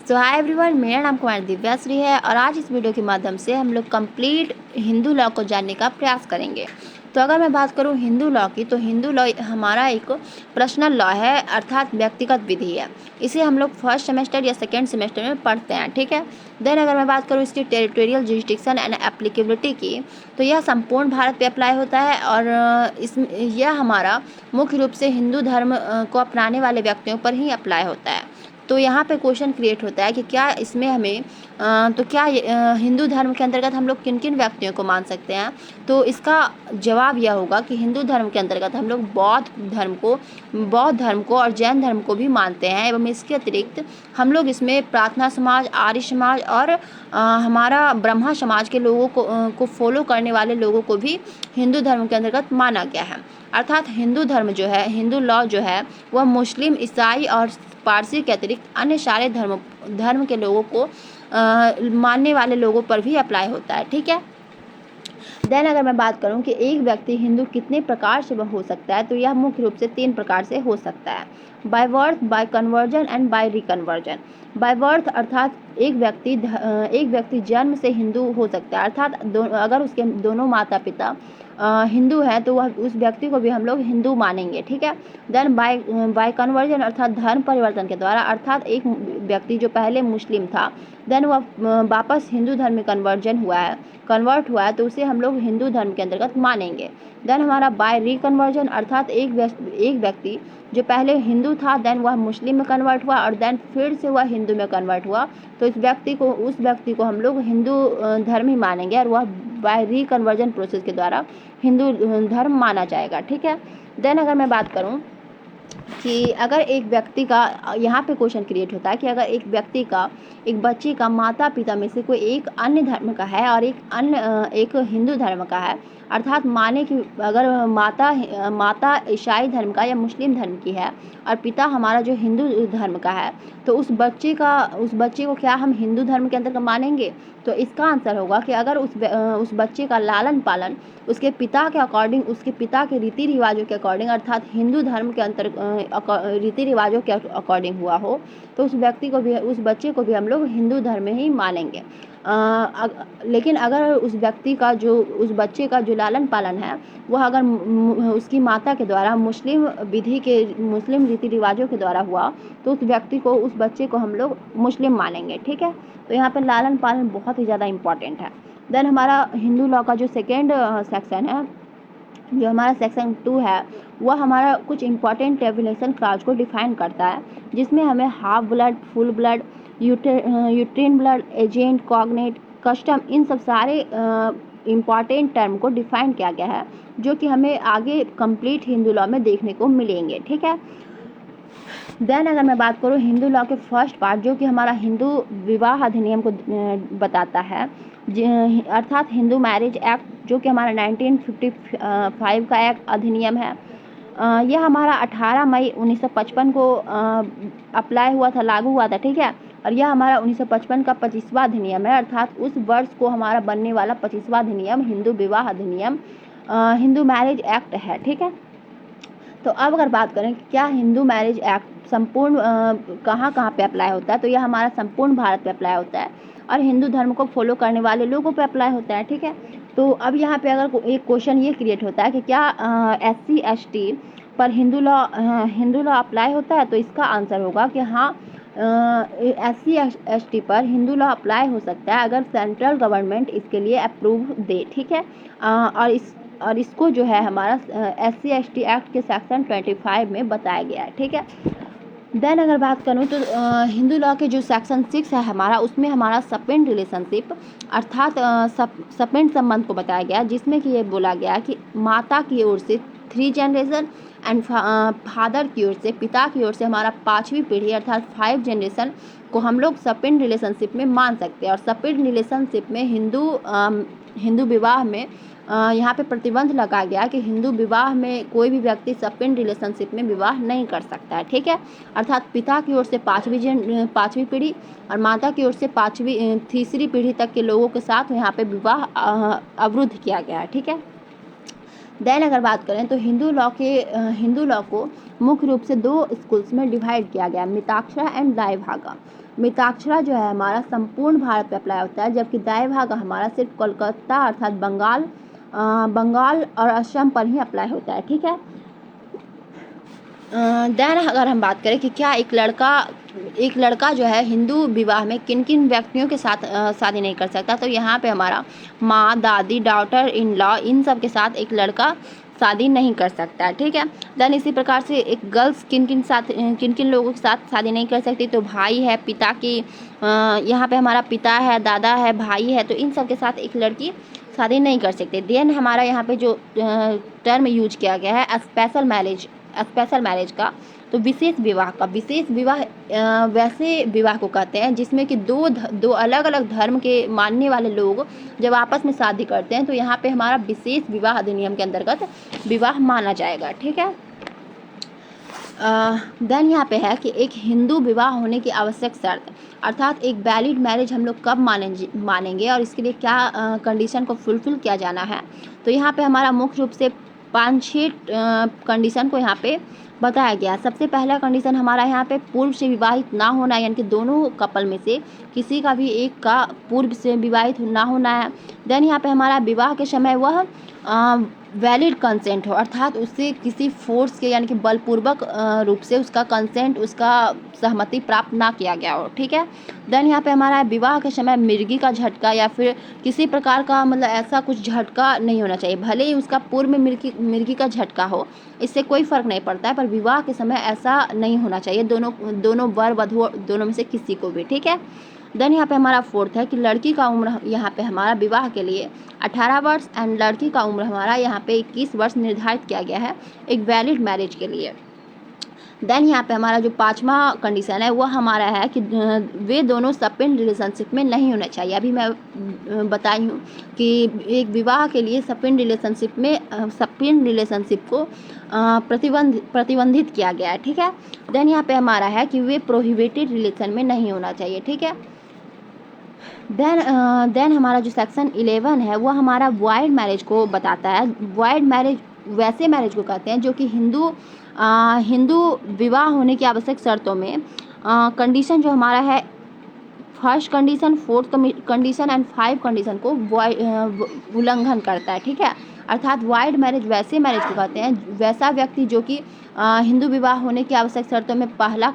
सो hi everyone, मेरा नाम कुमारी दिव्याश्री है और आज इस वीडियो के माध्यम से हम लोग कंप्लीट हिंदू लॉ को जानने का प्रयास करेंगे। तो अगर मैं बात करूं हिंदू लॉ की, तो हिंदू लॉ हमारा एक पर्सनल लॉ है, अर्थात व्यक्तिगत विधि है। इसे हम लोग फर्स्ट सेमेस्टर या सेकेंड सेमेस्टर में पढ़ते हैं, ठीक है। देन अगर मैं बात करूं इसकी टेरिटोरियल जुरिस्डिक्शन एंड एप्लीकेबिलिटी की, तो यह संपूर्ण भारत पे अप्लाई होता है और यह हमारा मुख्य रूप से हिंदू धर्म को अपनाने वाले व्यक्तियों पर ही अप्लाई होता है। तो यहाँ पे क्वेश्चन क्रिएट होता है कि क्या इसमें हमें हिंदू धर्म के अंतर्गत हम लोग किन किन व्यक्तियों को मान सकते हैं। तो इसका जवाब यह होगा कि हिंदू धर्म के अंतर्गत हम लोग बौद्ध धर्म को और जैन धर्म को भी मानते हैं, एवं इसके अतिरिक्त हम लोग इसमें प्रार्थना समाज, आर्य समाज और हमारा ब्रह्मा समाज के लोगों को फॉलो करने वाले लोगों को भी हिंदू धर्म के अंतर्गत माना गया है। अर्थात हिंदू धर्म जो है, हिंदू लॉ जो है, वह मुस्लिम, ईसाई और पारसी के अतिरिक्त अन्य सारे धर्म के लोगों को मानने वाले लोगों पर भी अप्लाई होता है, ठीक है। देन अगर मैं बात करूं कि एक व्यक्ति हिंदू कितने प्रकार से हो सकता है, तो यह मुख्य रूप से 3 प्रकार से हो सकता है: by birth, by conversion and by reconversion. By birth अर्थात एक व्यक्ति जन्म से हिंदू हो सकता है, अर्थात अगर उसके दोनों माता पिता हिंदू हैं तो वह उस व्यक्ति को भी हम लोग हिंदू मानेंगे, ठीक है। देन बाय कन्वर्जन अर्थात धर्म परिवर्तन के द्वारा, अर्थात एक व्यक्ति जो पहले मुस्लिम था, देन वह वापस हिंदू धर्म में कन्वर्ट हुआ है, तो उसे हम लोग हिंदू धर्म के अंतर्गत मानेंगे। देन हमारा बाय रिकन्वर्जन अर्थात एक व्यक्ति जो पहले हिंदू था, देन वह मुस्लिम में कन्वर्ट हुआ और देन फिर से वह हिंदू में कन्वर्ट हुआ, तो उस व्यक्ति को हम लोग हिंदू धर्म ही मानेंगे और वह बाय रिकन्वर्जन प्रोसेस के द्वारा हिंदू धर्म माना जाएगा, ठीक है। देन अगर मैं बात करूं कि अगर एक व्यक्ति का, यहाँ पे क्वेश्चन क्रिएट होता है कि अगर एक बच्चे का माता पिता में से कोई एक अन्य धर्म का है और एक हिंदू धर्म का है, अर्थात माने कि अगर माता ईसाई धर्म का या मुस्लिम धर्म की है और पिता हमारा जो हिंदू धर्म का है, तो उस बच्चे को क्या हम हिंदू धर्म के अंतर्गत मानेंगे? तो इसका आंसर होगा कि अगर उस बच्चे का लालन पालन उसके पिता के अकॉर्डिंग, उसके पिता के रीति रिवाजों के अकॉर्डिंग, अर्थात हिंदू धर्म के रीति रिवाजों के अकॉर्डिंग हुआ हो, तो उस बच्चे को भी हम लोग हिंदू धर्म में ही मानेंगे। लेकिन अगर उस बच्चे का जो लालन पालन है वह अगर उसकी माता के द्वारा मुस्लिम रीति रिवाजों के द्वारा हुआ, तो उस बच्चे को हम लोग मुस्लिम मानेंगे, ठीक है। तो यहाँ पे लालन पालन बहुत ही ज़्यादा इम्पॉर्टेंट है। देन हमारा हिंदू लॉ का जो सेकेंड सेक्शन है, जो हमारा सेक्शन 2 है, वह हमारा कुछ इम्पॉर्टेंट डेफिनेशन क्लॉज को डिफाइन करता है, जिसमें हमें half blood, full blood, uterine blood, agent, cognate, custom, इन सब सारे इम्पॉर्टेंट टर्म को डिफाइन किया गया है, जो कि हमें आगे कंप्लीट हिंदू लॉ में देखने को मिलेंगे, ठीक है। देन अगर मैं बात करूँ हिंदू लॉ के फर्स्ट पार्ट, जो कि हमारा हिंदू विवाह अधिनियम को बताता है, अर्थात हिंदू मैरिज एक्ट, जो कि हमारा 1955 का एक्ट अधिनियम है। यह हमारा 18 मई 1955 को अप्लाई हुआ था, लागू हुआ था, ठीक है। और यह हमारा 1955 का 25वां अधिनियम है, अर्थात उस वर्ष को हमारा बनने वाला 25वां अधिनियम हिंदू विवाह अधिनियम, हिंदू मैरिज एक्ट है, ठीक है। तो अब अगर बात करें कि क्या हिंदू मैरिज एक्ट संपूर्ण कहाँ पे अप्लाई होता है, तो यह हमारा संपूर्ण भारत पे अप्लाई होता है और हिंदू धर्म को फॉलो करने वाले लोगों पे अप्लाई होता है, ठीक है। तो अब यहाँ पे अगर एक क्वेश्चन ये क्रिएट होता है कि क्या SC ST पर हिंदू लॉ अप्लाई होता है, तो इसका आंसर होगा कि हाँ, SC ST पर हिंदू लॉ अप्लाई हो सकता है अगर सेंट्रल गवर्नमेंट इसके लिए अप्रूव दे, ठीक है। और इसको जो है हमारा SC ST एक्ट के सेक्शन 25 में बताया गया है, ठीक है। देन अगर बात करूँ तो हिंदू लॉ के जो सेक्शन 6 है हमारा, उसमें हमारा सपेंड रिलेशनशिप अर्थात सपेंड संबंध को बताया गया, जिसमें कि ये बोला गया कि माता की ओर से 3 जनरेशन एंड फादर की ओर से, पिता की ओर से हमारा 5वीं पीढ़ी अर्थात 5 जनरेशन को हम लोग सपेंड रिलेशनशिप में मान सकते हैं। और सपेंड रिलेशनशिप में हिंदू विवाह में यहाँ पे प्रतिबंध लगाया गया कि हिंदू विवाह में कोई भी व्यक्ति सपेंड रिलेशनशिप में विवाह नहीं कर सकता है, ठीक है। अर्थात पिता की ओर से 5वीं पीढ़ी और माता की ओर से 3री पीढ़ी तक के लोगों के साथ यहाँ पे विवाह अवरुद्ध किया गया है, ठीक है। देन अगर बात करें तो हिंदू लॉ को मुख्य रूप से 2 स्कूल्स में डिवाइड किया गया, मिताक्षरा एंड दायभागा। मिताक्षरा जो है हमारा संपूर्ण भारत पे अप्लाई होता है, जबकि दायभागा हमारा सिर्फ कोलकाता अर्थात बंगाल और असम पर ही अप्लाई होता है। ठीक है। देन अगर हम बात करें कि क्या एक लड़का जो है हिंदू विवाह में किन किन व्यक्तियों के साथ शादी नहीं कर सकता, तो यहाँ पे हमारा माँ, दादी, डॉटर इन लॉ, इन सब के साथ एक लड़का शादी नहीं कर सकता है। ठीक है। देन इसी प्रकार से एक गर्ल्स किन किन लोगों के साथ शादी नहीं कर सकती, तो भाई है, पिता की यहाँ पे हमारा पिता है, दादा है, भाई है, तो इन सब के साथ एक लड़की शादी नहीं कर सकती। देन हमारा यहाँ पे जो टर्म यूज किया गया है स्पेशल मैरिज का, तो विशेष विवाह वैसे विवाह को कहते हैं जिसमें कि दो अलग अलग धर्म के मानने वाले लोग जब आपस में शादी करते हैं, तो यहाँ पे हमारा विशेष विवाह अधिनियम के अंतर्गत विवाह माना जाएगा। ठीक है। देन यहाँ पे है कि एक हिंदू विवाह होने की आवश्यक शर्त, अर्थात एक वैलिड मैरिज हम लोग कब मानेंगे और इसके लिए क्या कंडीशन को फुलफिल किया जाना है, तो यहाँ पे हमारा मुख्य रूप से 5-6 कंडीशन को यहाँ पे बताया गया। सबसे पहला कंडीशन हमारा यहाँ पे पूर्व से विवाहित ना होना, यानी कि दोनों कपल में से किसी का भी एक का पूर्व से विवाहित ना होना है। देन यहाँ पे हमारा विवाह के समय वह वैलिड कंसेंट हो, अर्थात उससे किसी फोर्स के यानी कि बलपूर्वक रूप से उसका कंसेंट, उसका सहमति प्राप्त ना किया गया हो। ठीक है। देन यहाँ पे हमारा विवाह के समय मिर्गी का झटका या फिर किसी प्रकार का मतलब ऐसा कुछ झटका नहीं होना चाहिए, भले ही उसका पूर्व में मिर्गी का झटका हो, इससे कोई फर्क नहीं पड़ता है, पर विवाह के समय ऐसा नहीं होना चाहिए दोनों वर वधु दोनों में से किसी को भी। ठीक है। देन यहाँ पे हमारा फोर्थ है कि लड़की का उम्र यहाँ पे हमारा विवाह के लिए 18 वर्ष एंड लड़की का उम्र हमारा यहाँ पे 21 वर्ष निर्धारित किया गया है एक वैलिड मैरिज के लिए। देन यहाँ पे हमारा जो 5वां कंडीशन है वो हमारा है कि वे दोनों सपिन रिलेशनशिप में नहीं होना चाहिए। अभी मैं बताई हूँ कि एक विवाह के लिए सपिन रिलेशनशिप को प्रतिबंधित किया गया है। ठीक है। देन यहाँ पे हमारा है कि वे प्रोहिबिटेड रिलेशन में नहीं होना चाहिए। ठीक है। देन हमारा जो सेक्शन 11 है वो हमारा वॉइड मैरिज को बताता है। वॉइड मैरिज वैसे मैरिज को कहते हैं जो कि हिंदू विवाह होने की आवश्यक शर्तों में कंडीशन जो हमारा है first condition, fourth condition and 5 condition को उल्लंघन करता है। ठीक है। अर्थात वाइड मैरिज वैसे मैरिज को कहते हैं वैसा व्यक्ति जो कि हिंदू विवाह होने की आवश्यक शर्तों में पहला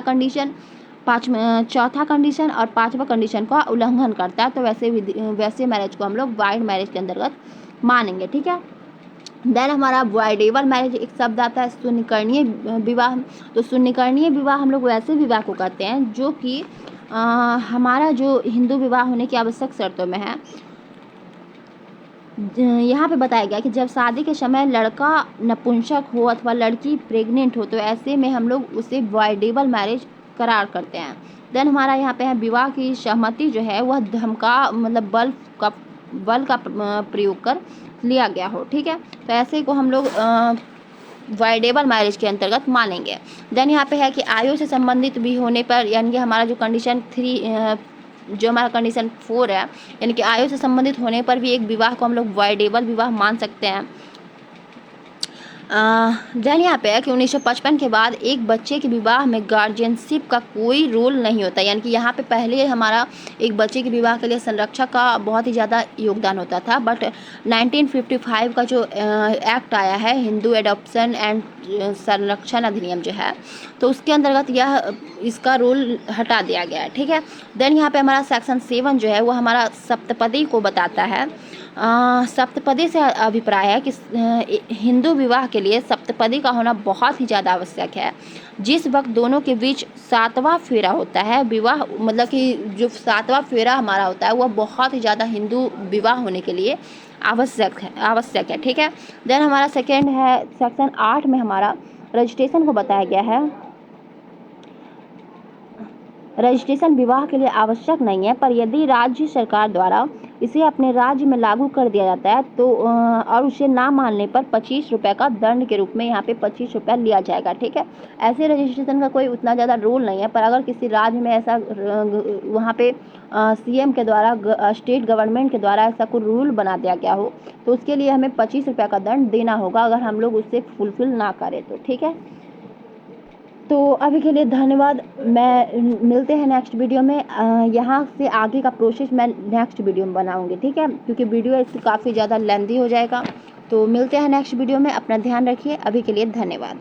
कंडीशन, चौथा कंडीशन और 5वां कंडीशन का उल्लंघन करता है, तो वैसे मैरिज को हम लोग वाइड मैरिज के अंतर्गत मानेंगे। ठीक है। देन हमारा वॉइडेबल मैरिज एक शब्द आता है सुनिकरणीय विवाह, तो सुनिकरणीय विवाह हम लोग वैसे विवाह को कहते हैं जो कि हमारा जो हिंदू विवाह होने की आवश्यक शर्तों में है। यहाँ पे बताया गया कि जब शादी के समय लड़का नपुंसक हो अथवा लड़की प्रेग्नेंट हो, तो ऐसे में हम लोग उसे वॉइडेबल मैरिज करार करते हैं। देन हमारा यहाँ पे है विवाह की सहमति जो है वह बल का प्रयोग कर लिया गया हो। ठीक है। तो ऐसे को हम लोग वॉइडेबल मैरिज के अंतर्गत मानेंगे। देन यहाँ पे है कि आयु से संबंधित भी होने पर, यानी कि हमारा जो कंडीशन 3 जो हमारा कंडीशन 4 है, यानी कि आयु से संबंधित होने पर भी एक विवाह को हम लोग वॉइडेबल विवाह मान सकते हैं। देन यहाँ पे है कि 1955 के बाद एक बच्चे के विवाह में गार्जियनशिप का कोई रोल नहीं होता, यानी कि यहाँ पे पहले हमारा एक बच्चे के विवाह के लिए संरक्षक का बहुत ही ज़्यादा योगदान होता था, बट 1955 का जो एक्ट आया है हिंदू एडॉप्शन एंड संरक्षण अधिनियम जो है, तो उसके अंतर्गत इसका रोल हटा दिया गया है। ठीक है। देन यहाँ पे हमारा सेक्शन 7 जो है वो हमारा सप्तपदी को बताता है। सप्तपदी से अभिप्राय है कि हिंदू विवाह के लिए सप्तपदी का होना बहुत ही ज़्यादा आवश्यक है। जिस वक्त दोनों के बीच 7वां फेरा होता है, विवाह मतलब कि जो 7वां फेरा हमारा होता है वह बहुत ही ज़्यादा हिंदू विवाह होने के लिए आवश्यक है। ठीक है। देन हमारा सेकेंड है सेक्शन 8 में हमारा रजिस्ट्रेशन को बताया गया है। रजिस्ट्रेशन विवाह के लिए आवश्यक नहीं है, पर यदि राज्य सरकार द्वारा इसे अपने राज्य में लागू कर दिया जाता है तो और उसे ना मानने पर 25 रुपये का दंड के रूप में यहाँ पे 25 रुपया लिया जाएगा। ठीक है। ऐसे रजिस्ट्रेशन का कोई उतना ज़्यादा रूल नहीं है, पर अगर किसी राज्य में ऐसा वहाँ पे CM के द्वारा स्टेट गवर्नमेंट के द्वारा ऐसा कोई रूल बना दिया गया हो तो उसके लिए हमें 25 रुपये का दंड देना होगा अगर हम लोग उससे फुलफिल ना करें तो। ठीक है। तो अभी के लिए धन्यवाद। मिलते हैं नेक्स्ट वीडियो में। यहाँ से आगे का प्रोसेस मैं नेक्स्ट वीडियो में बनाऊँगी, ठीक है, क्योंकि वीडियो इसकी काफ़ी ज़्यादा लेंथी हो जाएगा। तो मिलते हैं नेक्स्ट वीडियो में। अपना ध्यान रखिए। अभी के लिए धन्यवाद।